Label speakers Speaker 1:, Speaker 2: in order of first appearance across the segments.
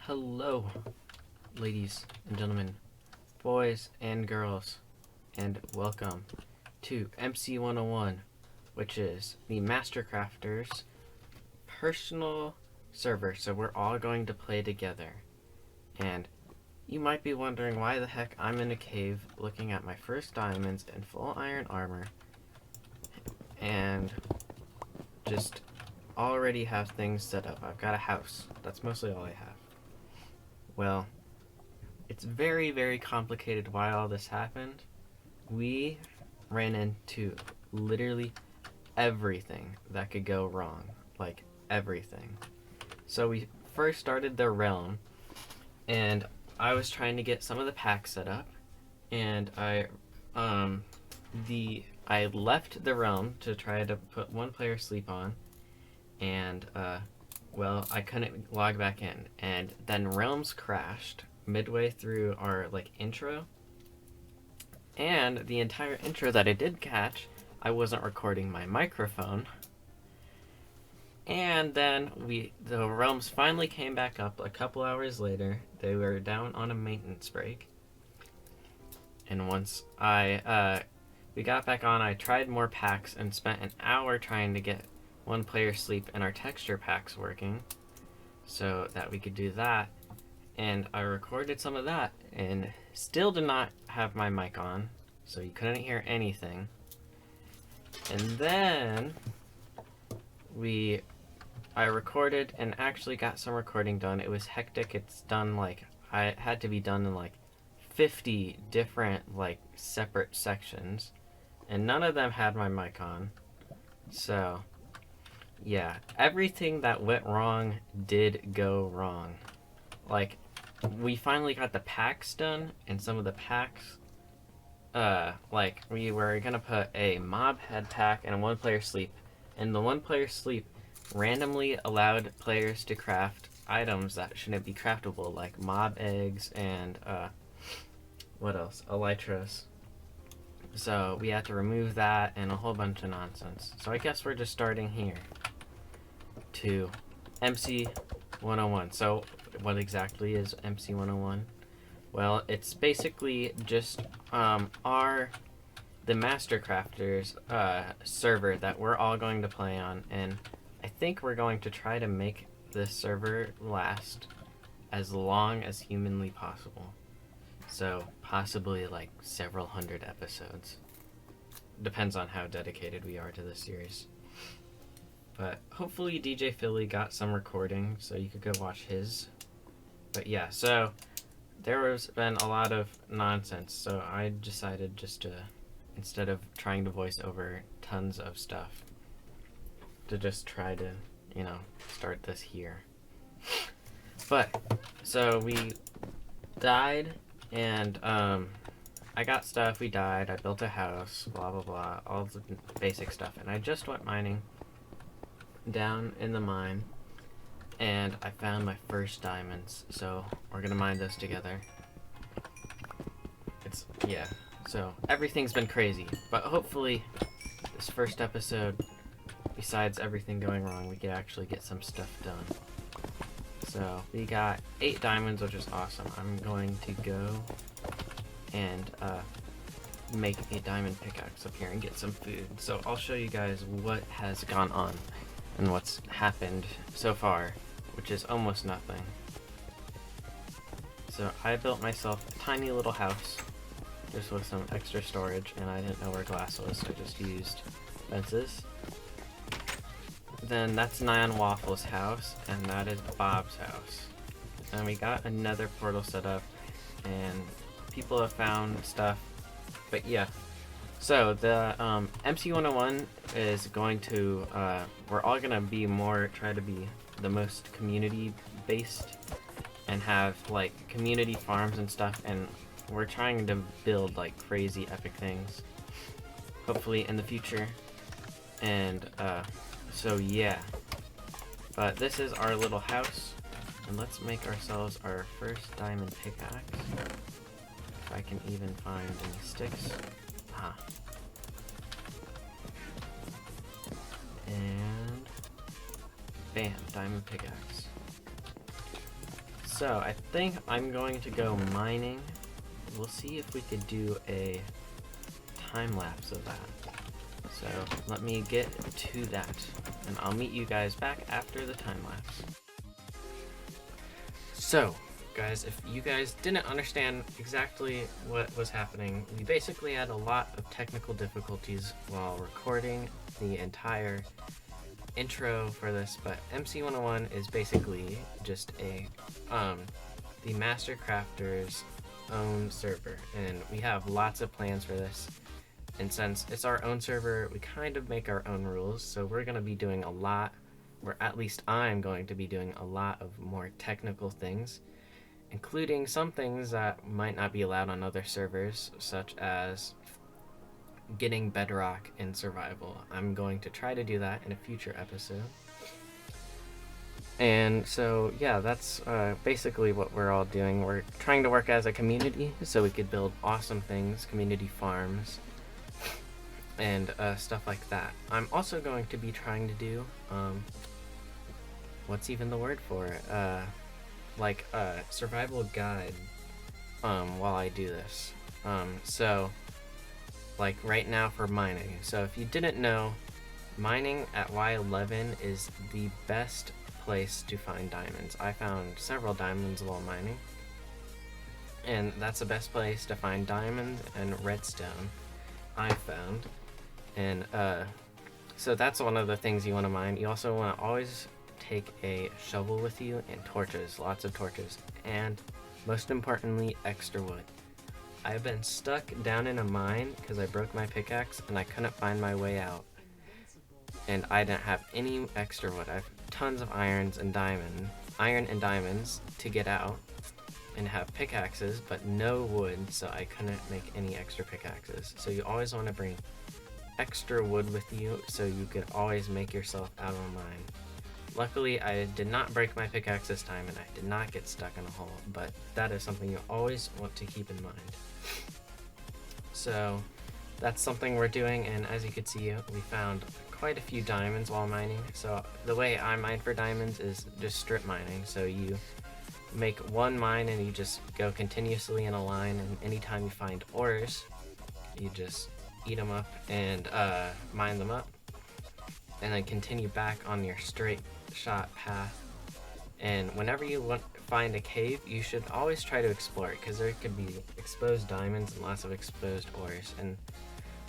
Speaker 1: Hello, ladies and gentlemen, boys and girls, and welcome to MC101, which is the MasterCrafters personal server. So we're all going to play together. And you might be wondering why the heck I'm in a cave looking at my first diamonds and full iron armor and just already have things set up. I've got a house. That's mostly all I have. Well, it's very, very complicated why all this happened. We ran into literally everything that could go wrong. Like, everything. So we first started the realm, and I was trying to get some of the packs set up, and I left the realm to try to put one player sleep on, and well, I couldn't log back in, and then realms crashed midway through our intro, and the entire intro that I did catch, I wasn't recording my microphone. And then the realms finally came back up a couple hours later. They were down on a maintenance break, and once we got back on, I tried more packs and spent an hour trying to get one player sleep and our texture packs working so that we could do that. And I recorded some of that and still did not have my mic on, so you couldn't hear anything. And then I recorded and actually got some recording done. It was hectic. It's done I had to be done in 50 different separate sections, and none of them had my mic on. So yeah, everything that went wrong did go wrong. We finally got the packs done, and some of the packs, we were gonna put a mob head pack and a one player sleep, and the one player sleep randomly allowed players to craft items that shouldn't be craftable, like mob eggs and what else? Elytras. So we had to remove that and a whole bunch of nonsense. So I guess we're just starting here to MC101. So what exactly is MC101? Well, it's basically just the MasterCrafters server that we're all going to play on, and I think we're going to try to make this server last as long as humanly possible. So possibly several hundred episodes. Depends on how dedicated we are to this series. But hopefully DJ Philly got some recording, so you could go watch his. But yeah, so there has been a lot of nonsense, so I decided just to, instead of trying to voice over tons of stuff, to just try to, start this here. But, so we died, and I got stuff, we died, I built a house, blah blah blah, all the basic stuff, and I just went mining down in the mine, and I found my first diamonds, so we're gonna mine those together. Yeah, so everything's been crazy, but hopefully this first episode, besides everything going wrong, we could actually get some stuff done. So we got 8 diamonds, which is awesome. I'm going to go and make a diamond pickaxe up here and get some food. So I'll show you guys what has gone on and what's happened so far, which is almost nothing. So I built myself a tiny little house just with some extra storage, and I didn't know where glass was, so I just used fences. Then that's Nyan Waffle's house, and that is Bob's house. And we got another portal set up, and people have found stuff. But yeah, so the MC101 is going to, we're all gonna be try to be the most community based and have community farms and stuff, and we're trying to build crazy epic things, hopefully in the future. And so yeah, but this is our little house, and let's make ourselves our first diamond pickaxe. If I can even find any sticks. And bam, diamond pickaxe. So I think I'm going to go mining. We'll see if we could do a time lapse of that. So let me get to that, and I'll meet you guys back after the time lapse. So guys, if you guys didn't understand exactly what was happening, we basically had a lot of technical difficulties while recording the entire intro for this, but MC101 is basically just the MasterCrafters own server, and we have lots of plans for this. And since it's our own server, we kind of make our own rules, so we're going to be doing a lot, or at least I'm going to be doing a lot of more technical things, including some things that might not be allowed on other servers, such as getting Bedrock in survival. I'm going to try to do that in a future episode. And so, yeah, that's basically what we're all doing. We're trying to work as a community so we could build awesome things, community farms, and stuff like that. I'm also going to be trying to do, what's even the word for it? Like a survival guide while I do this. So like right now for mining. So if you didn't know, mining at Y11 is the best place to find diamonds. I found several diamonds while mining, and that's the best place to find diamonds and redstone I found. And so that's one of the things you want to mine. You also want to always take a shovel with you and torches, lots of torches, and most importantly, extra wood. I've been stuck down in a mine because I broke my pickaxe and I couldn't find my way out, and I didn't have any extra wood. I have tons of iron and diamonds to get out and have pickaxes, but no wood, so I couldn't make any extra pickaxes. So you always want to bring extra wood with you so you could always make yourself out of a mine. Luckily, I did not break my pickaxe this time, and I did not get stuck in a hole, but that is something you always want to keep in mind. So that's something we're doing, and as you can see, we found quite a few diamonds while mining. So the way I mine for diamonds is just strip mining. So you make one mine and you just go continuously in a line, and anytime you find ores, you just eat them up and mine them up, and then continue back on your straight shot path. And whenever you find a cave, you should always try to explore it, because there could be exposed diamonds and lots of exposed ores. And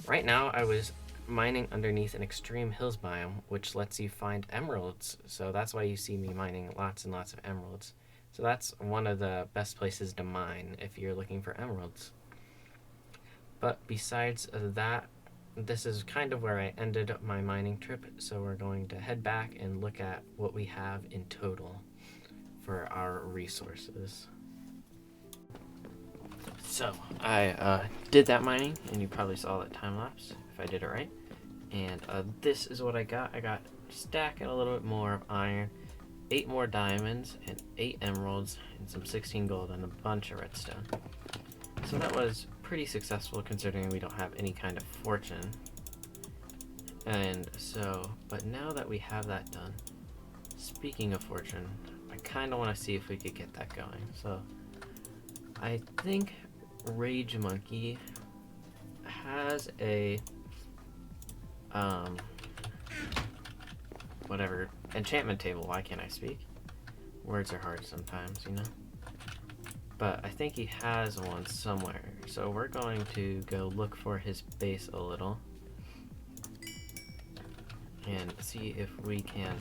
Speaker 1: right now I was mining underneath an extreme hills biome, which lets you find emeralds, so that's why you see me mining lots and lots of emeralds. So that's one of the best places to mine if you're looking for emeralds. But besides that, this is kind of where I ended my mining trip, so we're going to head back and look at what we have in total for our resources. So I did that mining, and you probably saw that time lapse if I did it right. And this is what I got. I got stacking a little bit more of iron, 8 more diamonds, and 8 emeralds, and some 16 gold, and a bunch of redstone. So that was pretty successful considering we don't have any kind of fortune. And so, but now that we have that done, speaking of fortune, I kind of want to see if we could get that going. So I think Rage Monkey has a whatever enchantment table. Why can't I speak? Words are hard sometimes, you know. But I think he has one somewhere, so we're going to go look for his base a little and see if we can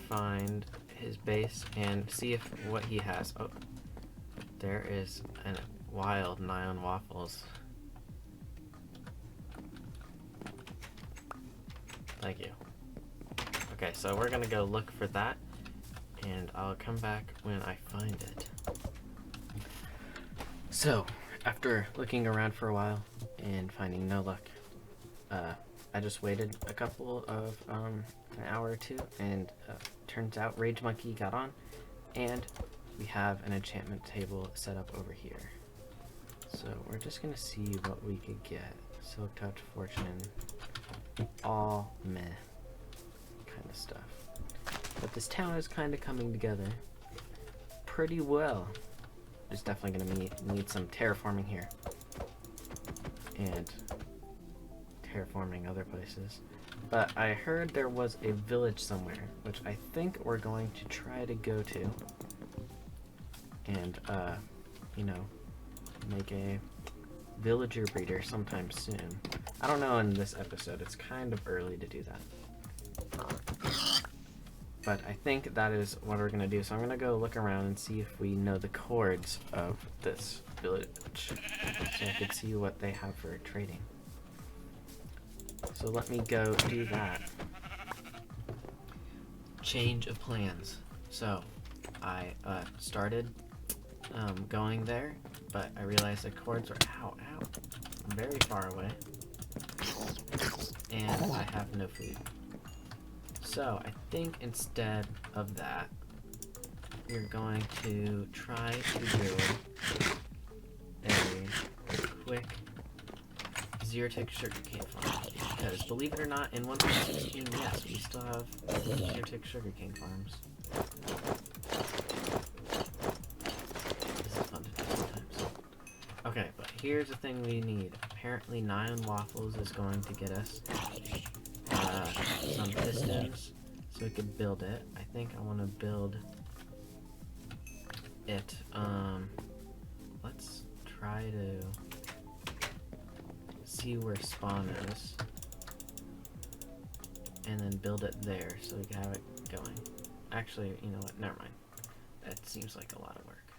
Speaker 1: find his base and see if what he has. Oh, there is a wild Nyan waffles. Thank you. Okay, so we're gonna go look for that, and I'll come back when I find it. So, after looking around for a while and finding no luck, I just waited a couple of an hour or two, and turns out Rage Monkey got on, and we have an enchantment table set up over here. So we're just gonna see what we could get. Silk Touch, Fortune, all meh kind of stuff. But this town is kind of coming together pretty well. There's definitely gonna need some terraforming here. And terraforming other places. But I heard there was a village somewhere, which I think we're going to try to go to. And, you know, make a villager breeder sometime soon. I don't know in this episode, it's kind of early to do that. But I think that is what we're gonna do. So I'm gonna go look around and see if we know the chords of this village. So I could see what they have for trading. So let me go do that. Change of plans. So I started going there, but I realized the chords are very far away, and I have no food. So I think instead of that, we're going to try to build a quick zero-tick sugarcane farm. Because believe it or not, in 1.16, yes, we still have zero-tick sugarcane farms. This is fun to do sometimes. Okay, but here's the thing we need. Apparently 9 waffles is going to get us some pistons, so we could build it. I think I want to build it. Let's try to see where spawn is, and then build it there so we can have it going. Actually, you know what? Never mind. That seems like a lot of work.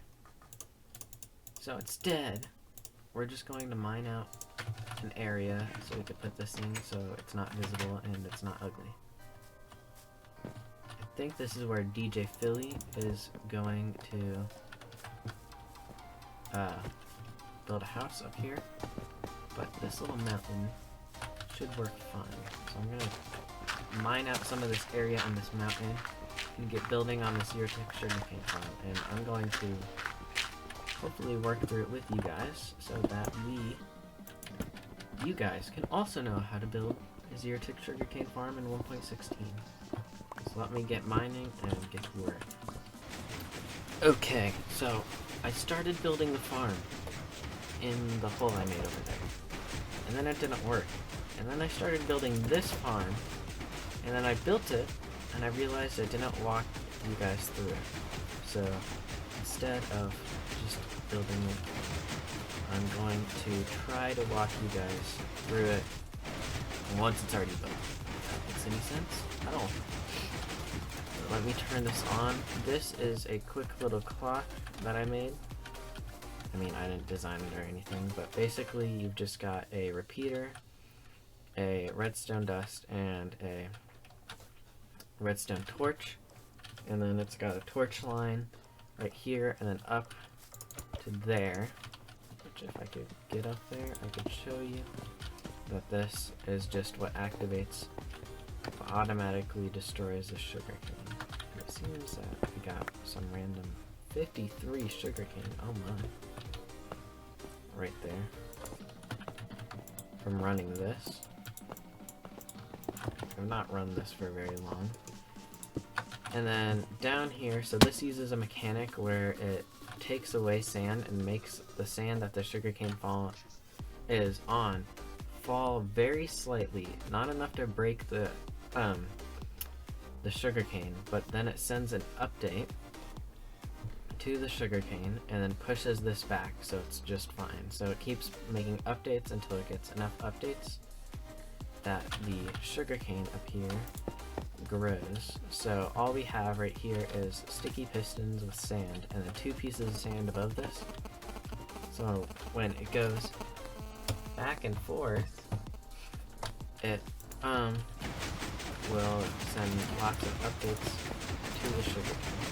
Speaker 1: So instead, we're just going to mine out an area so we can put this in so it's not visible and it's not ugly. I think this is where DJ Philly is going to build a house up here, but this little mountain should work fine. So I'm gonna mine out some of this area on this mountain and get building on this zero-tick sugarcane farm, and I'm going to hopefully work through it with you guys so that you guys can also know how to build a zero-tick sugarcane farm in 1.16. So let me get mining and get to work. Okay, so I started building the farm in the hole I made over there, and then it didn't work. And then I started building this farm, and then I built it, and I realized I didn't walk you guys through it. So instead of just building it, I'm going to try to walk you guys through it once it's already built. If that makes any sense at all. So let me turn this on. This is a quick little clock that I made. I mean, I didn't design it or anything, but basically you've just got a repeater, a redstone dust, and a redstone torch, and then it's got a torch line right here and then up to there, which if I could get up there I could show you that this is just what activates, automatically destroys the sugarcane. And it seems that we got some random 53 sugarcane, oh my, right there, from running this. I've not run this for very long. And then down here, so this uses a mechanic where it takes away sand and makes the sand that the sugarcane fall is on fall very slightly, not enough to break the sugarcane, but then it sends an update to the sugarcane and then pushes this back so it's just fine. So it keeps making updates until it gets enough updates that the sugarcane up here grows. So all we have right here is sticky pistons with sand and then 2 pieces of sand above this. So when it goes back and forth, it will send lots of updates to the sugarcane.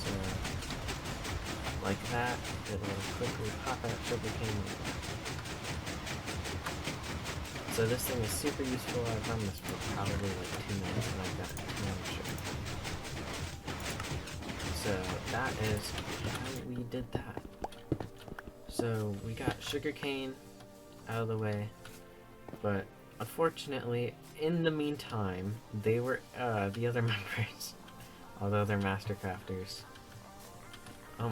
Speaker 1: So like that, it will quickly pop out sugarcane. So this thing is super useful. I've run this for probably like 2 minutes and I've got 2 sugar. So that is how we did that. So we got sugarcane out of the way, but unfortunately in the meantime, they were, the other members Although they're MasterCrafters. Oh my,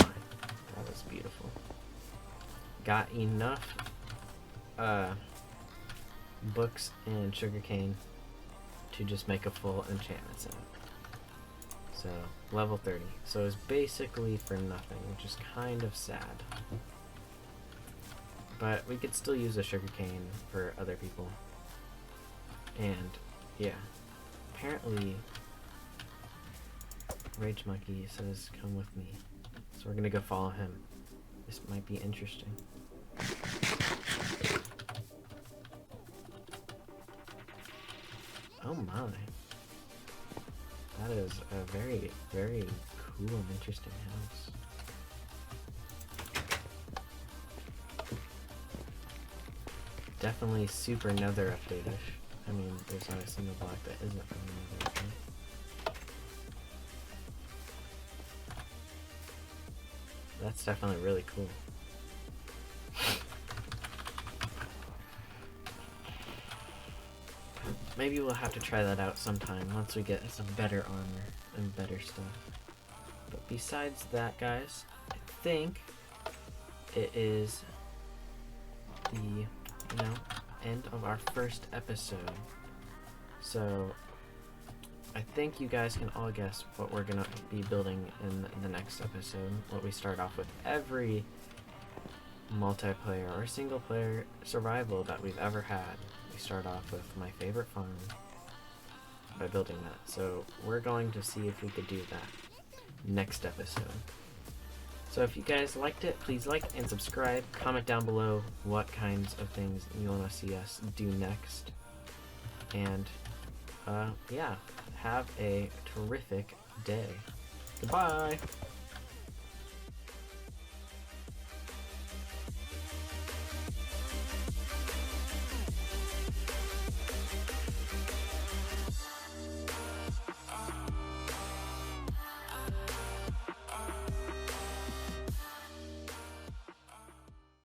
Speaker 1: that was beautiful. Got enough books and sugarcane to just make a full enchantment set. So, level 30. So it's basically for nothing, which is kind of sad. But we could still use a sugarcane for other people. And, yeah. Apparently, Rage Monkey says, come with me. So we're gonna go follow him. This might be interesting. Oh my. That is a very, very cool and interesting house. Definitely super nether update-ish. I mean, there's not a single block that isn't from the nether update. That's definitely really cool. Maybe we'll have to try that out sometime once we get some better armor and better stuff. But besides that, guys, I think it is the, end of our first episode. So I think you guys can all guess what we're gonna be building in the next episode. What we start off with every multiplayer or single player survival that we've ever had. We start off with my favorite farm by building that. So we're going to see if we could do that next episode. So if you guys liked it, please like and subscribe. Comment down below what kinds of things you want to see us do next. And yeah, have a terrific day. Goodbye!